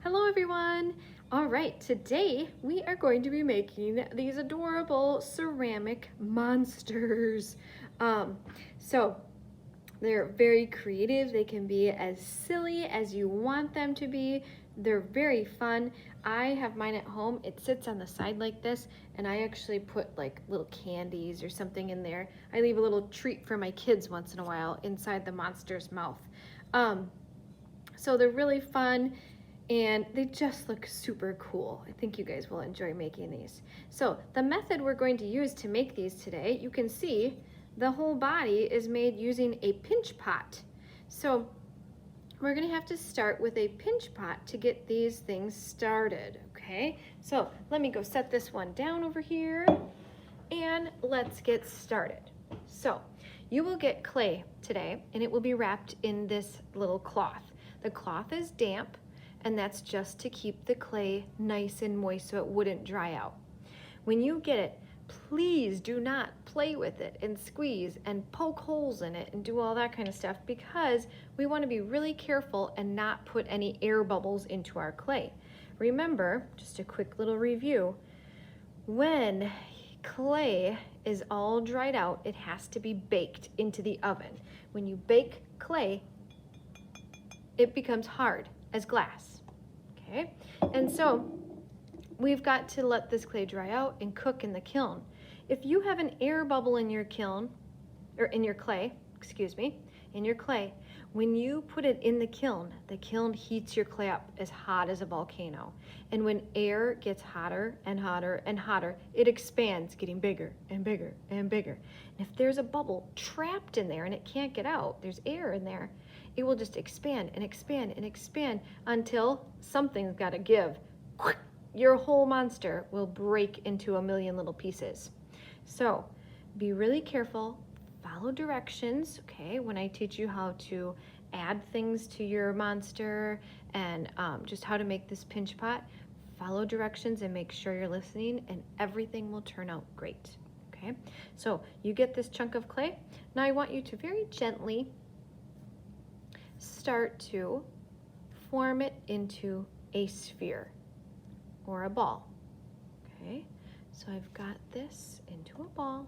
Hello everyone! All right, today we are going to be making these adorable ceramic monsters. So they're very creative. They can be as silly as you want them to be. They're very fun. I have mine at home. It sits on the side like this, and I actually put like little candies or something in there. I leave a little treat for my kids once in a while inside the monster's mouth. So they're really fun and they just look super cool. I think you guys will enjoy making these. So the method we're going to use to make these today, you can see the whole body is made using a pinch pot. So we're gonna have to start with a pinch pot to get these things started, okay? So let me go set this one down over here and let's get started. So you will get clay today and it will be wrapped in this little cloth. The cloth is damp and that's just to keep the clay nice and moist so it wouldn't dry out. When you get it, please do not play with it and squeeze and poke holes in it and do all that kind of stuff because we want to be really careful and not put any air bubbles into our clay. Remember, just a quick little review, when clay is all dried out, it has to be baked into the oven. When you bake clay, it becomes hard as glass, okay? And so we've got to let this clay dry out and cook in the kiln. If you have an air bubble in your kiln, or in your clay, excuse me, in your clay, when you put it in the kiln heats your clay up as hot as a volcano. And when air gets hotter and hotter and hotter, it expands, getting bigger and bigger and bigger. And if there's a bubble trapped in there and it can't get out, there's air in there, it will just expand and expand and expand until something's got to give. Your whole monster will break into a million little pieces. So be really careful, follow directions, okay? When I teach you how to add things to your monster and just how to make this pinch pot, follow directions and make sure you're listening and everything will turn out great, okay? So you get this chunk of clay. Now I want you to very gently start to form it into a sphere or a ball, okay? So I've got this into a ball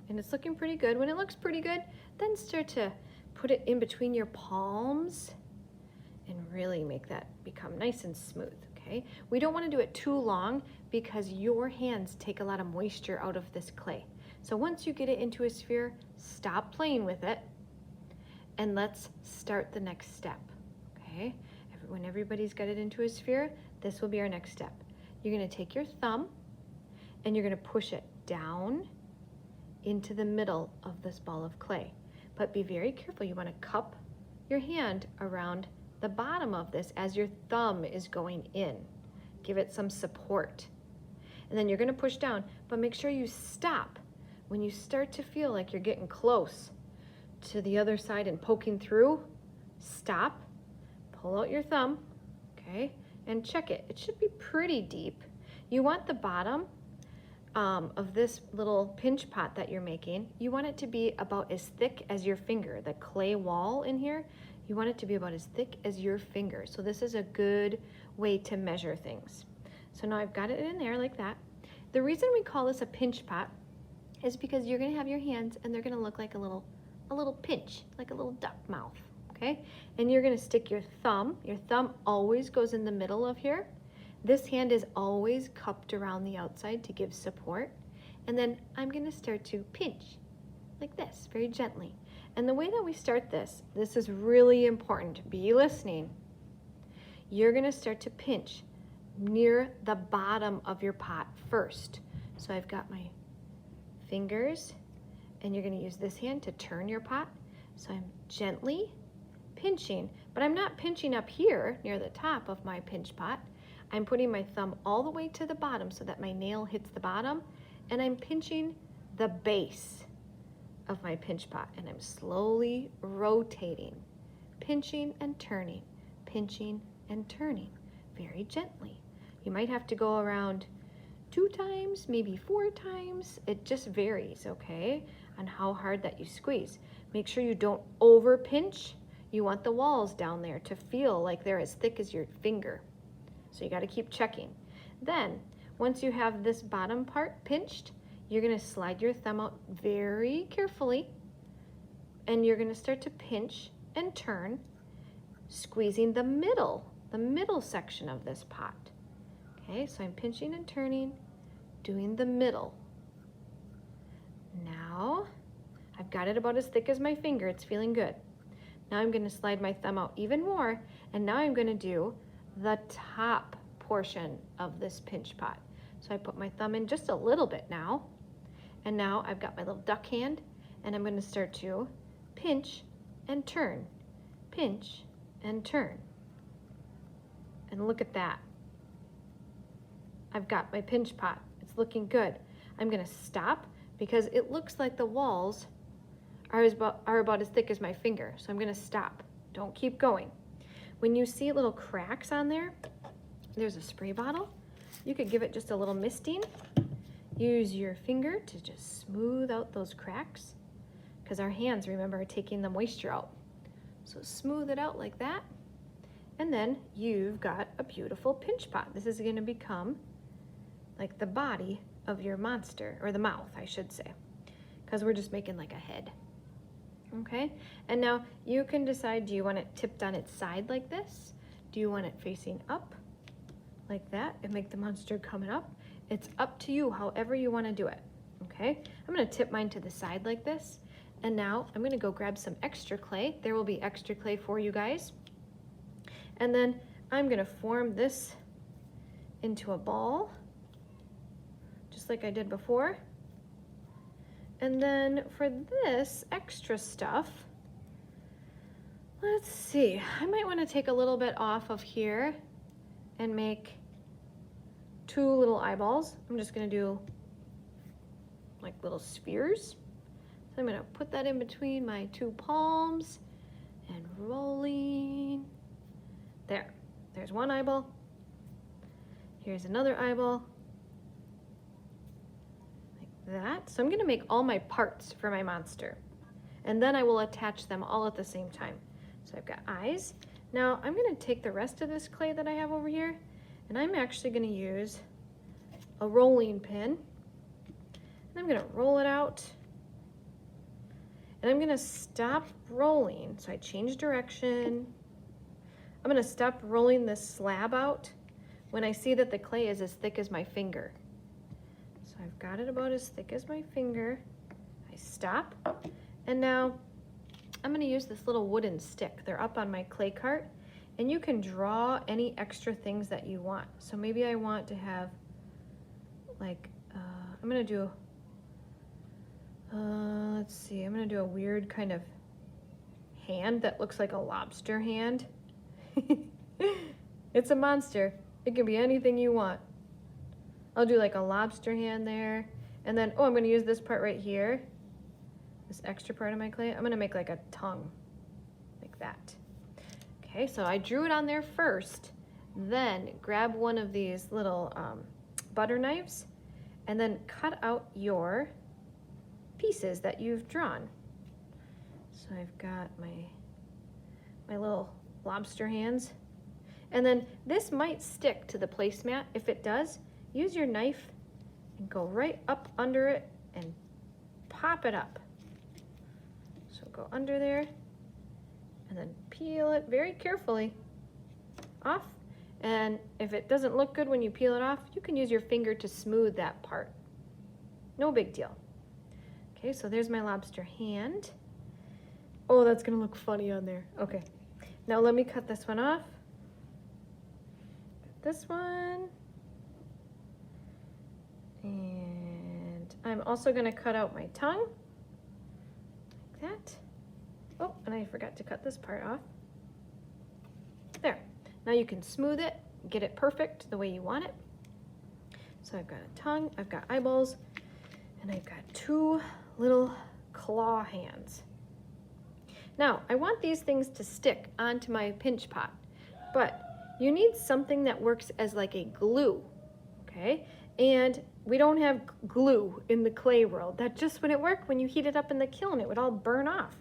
and it's looking pretty good. When it looks pretty good, then start to put it in between your palms and really make that become nice and smooth, okay? We don't want to do it too long because your hands take a lot of moisture out of this clay. So once you get it into a sphere, stop playing with it and let's start the next step, okay? When everybody's got it into a sphere, this will be our next step. You're gonna take your thumb and you're gonna push it down into the middle of this ball of clay. But be very careful, you wanna cup your hand around the bottom of this as your thumb is going in. Give it some support. And then you're gonna push down, but make sure you stop when you start to feel like you're getting close to the other side and poking through. Stop, pull out your thumb, okay, and check it. It should be pretty deep. You want the bottom of this little pinch pot that you're making, you want it to be about as thick as your finger. The clay wall in here, you want it to be about as thick as your finger. So this is a good way to measure things. So now I've got it in there like that. The reason we call this a pinch pot is because you're gonna have your hands and they're gonna look like a little pinch, like a little duck mouth, okay? And you're gonna stick your thumb always goes in the middle of here. This hand is always cupped around the outside to give support. And then I'm gonna start to pinch like this, very gently. And the way that we start this is really important. Be listening. You're gonna start to pinch near the bottom of your pot first. So I've got my fingers and you're gonna use this hand to turn your pot. So I'm gently pinching, but I'm not pinching up here near the top of my pinch pot. I'm putting my thumb all the way to the bottom so that my nail hits the bottom, and I'm pinching the base of my pinch pot, and I'm slowly rotating, pinching and turning, very gently. You might have to go around 2 times, maybe 4 times. It just varies, okay, on how hard that you squeeze. Make sure you don't over pinch. You want the walls down there to feel like they're as thick as your finger. So you got to keep checking. Then, once you have this bottom part pinched, you're going to slide your thumb out very carefully, and you're going to start to pinch and turn, squeezing the middle section of this pot. Okay, so I'm pinching and turning, doing the middle. Now, I've got it about as thick as my finger. It's feeling good. Now I'm going to slide my thumb out even more, and now I'm going to do the top portion of this pinch pot. So I put my thumb in just a little bit now, and now I've got my little duck hand, and I'm going to start to pinch and turn, pinch and turn. And look at that. I've got my pinch pot. It's looking good. I'm going to stop because it looks like the walls are about as thick as my finger. So I'm going to stop. Don't keep going. When you see little cracks on there, there's a spray bottle. You could give it just a little misting. Use your finger to just smooth out those cracks, because our hands, remember, are taking the moisture out. So smooth it out like that. And then you've got a beautiful pinch pot. This is going to become like the body of your monster, or the mouth, I should say, because we're just making like a head. Okay, and now you can decide, do you want it tipped on its side like this? Do you want it facing up like that and make the monster coming up? It's up to you, however you want to do it. Okay, I'm going to tip mine to the side like this, and now I'm going to go grab some extra clay. There will be extra clay for you guys. And then I'm going to form this into a ball, just like I did before. And then for this extra stuff, let's see, I might want to take a little bit off of here and make 2 little eyeballs. I'm just going to do like little spheres. So I'm going to put that in between my 2 palms and rolling. There's one eyeball. Here's another eyeball. That. So I'm going to make all my parts for my monster, and then I will attach them all at the same time. So I've got eyes. Now I'm going to take the rest of this clay that I have over here, and I'm actually going to use a rolling pin, and I'm going to roll it out, and I'm going to stop rolling. So I change direction. I'm going to stop rolling this slab out when I see that the clay is as thick as my finger. So I've got it about as thick as my finger. I stop, and now I'm going to use this little wooden stick. They're up on my clay cart, and you can draw any extra things that you want. So maybe I want to have like, I'm going to do, let's see, I'm going to do a weird kind of hand that looks like a lobster hand. It's a monster. It can be anything you want. I'll do like a lobster hand there. And then, oh, I'm going to use this part right here. This extra part of my clay. I'm going to make like a tongue. Like that. Okay, so I drew it on there first. Then grab one of these little butter knives. And then cut out your pieces that you've drawn. So I've got my little lobster hands. And then this might stick to the placemat. If it does, use your knife and go right up under it and pop it up. So go under there and then peel it very carefully off. And if it doesn't look good when you peel it off, you can use your finger to smooth that part. No big deal. Okay, so there's my lobster hand. Oh, that's gonna look funny on there. Okay, now let me cut this one off. This one. And I'm also gonna cut out my tongue, like that. Oh, and I forgot to cut this part off. There. Now you can smooth it, get it perfect the way you want it. So I've got a tongue, I've got eyeballs, and I've got 2 little claw hands. Now, I want these things to stick onto my pinch pot, but you need something that works as like a glue, okay? And we don't have glue in the clay world. That just wouldn't work. When you heat it up in the kiln, it would all burn off.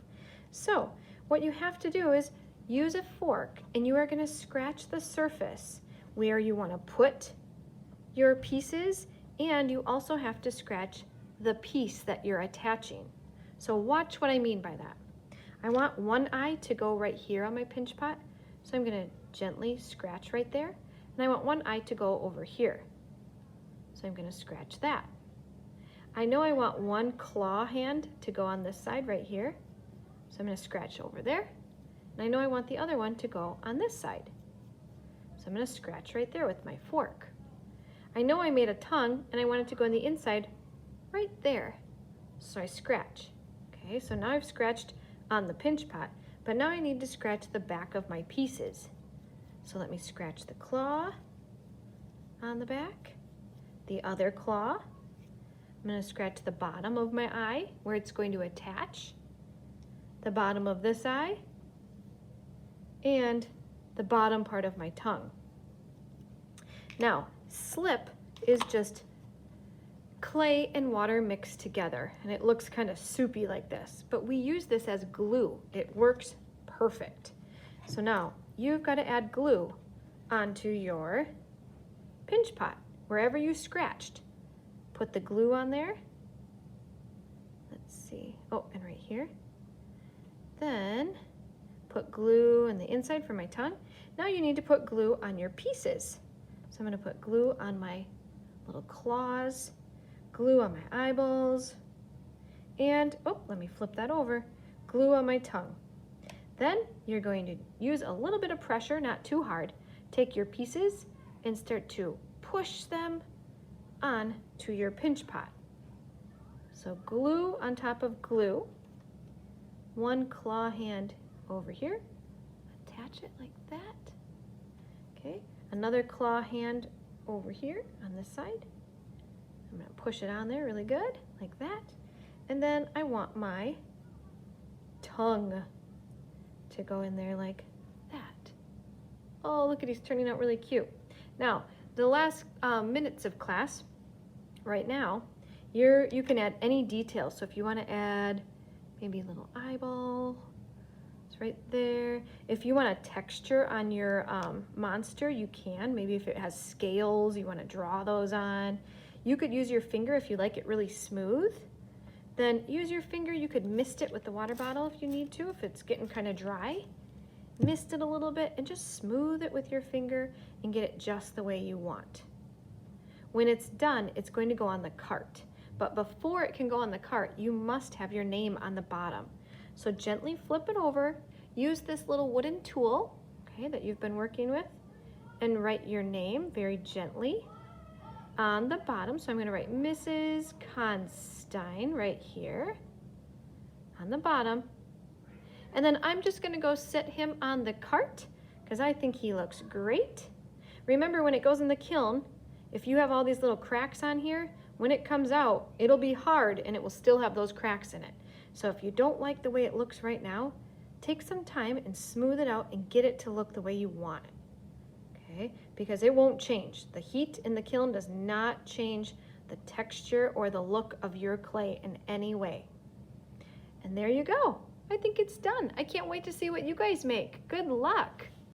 So what you have to do is use a fork and you are going to scratch the surface where you want to put your pieces, and you also have to scratch the piece that you're attaching. So watch what I mean by that. I want one eye to go right here on my pinch pot, so I'm going to gently scratch right there, and I want one eye to go over here. So I'm going to scratch that. I know I want one claw hand to go on this side right here, so I'm going to scratch over there. And I know I want the other one to go on this side, so I'm going to scratch right there with my fork. I know I made a tongue and I want it to go on the inside right there, so I scratch. Okay, so now I've scratched on the pinch pot, but now I need to scratch the back of my pieces. So let me scratch the claw on the back, the other claw. I'm going to scratch the bottom of my eye where it's going to attach, the bottom of this eye, and the bottom part of my tongue. Now, slip is just clay and water mixed together, and it looks kind of soupy like this, but we use this as glue. It works perfect. So now you've got to add glue onto your pinch pot wherever you scratched. Put the glue on there. Let's see. Oh, and right here. Then put glue on the inside for my tongue. Now you need to put glue on your pieces. So I'm going to put glue on my little claws, glue on my eyeballs, and, oh, let me flip that over, glue on my tongue. Then you're going to use a little bit of pressure, not too hard. Take your pieces and start to push them on to your pinch pot. So glue on top of glue, one claw hand over here, attach it like that. Okay, another claw hand over here on this side. I'm going to push it on there really good, like that. And then I want my tongue to go in there like that. Oh, look at, he's turning out really cute. Now, the last minutes of class, right now, you can add any details. So if you want to add maybe a little eyeball, it's right there. If you want a texture on your monster, you can. Maybe if it has scales, you want to draw those on. You could use your finger if you like it really smooth. Then use your finger. You could mist it with the water bottle if you need to, if it's getting kind of dry. Mist it a little bit and just smooth it with your finger and get it just the way you want. When it's done, it's going to go on the cart. But before it can go on the cart, you must have your name on the bottom. So gently flip it over, use this little wooden tool, okay, that you've been working with, and write your name very gently on the bottom. So I'm going to write Mrs. Constein right here on the bottom. And then I'm just going to go sit him on the cart because I think he looks great. Remember, when it goes in the kiln, if you have all these little cracks on here, when it comes out, it'll be hard and it will still have those cracks in it. So if you don't like the way it looks right now, take some time and smooth it out and get it to look the way you want it, okay? Because it won't change. The heat in the kiln does not change the texture or the look of your clay in any way. And there you go. I think it's done. I can't wait to see what you guys make. Good luck.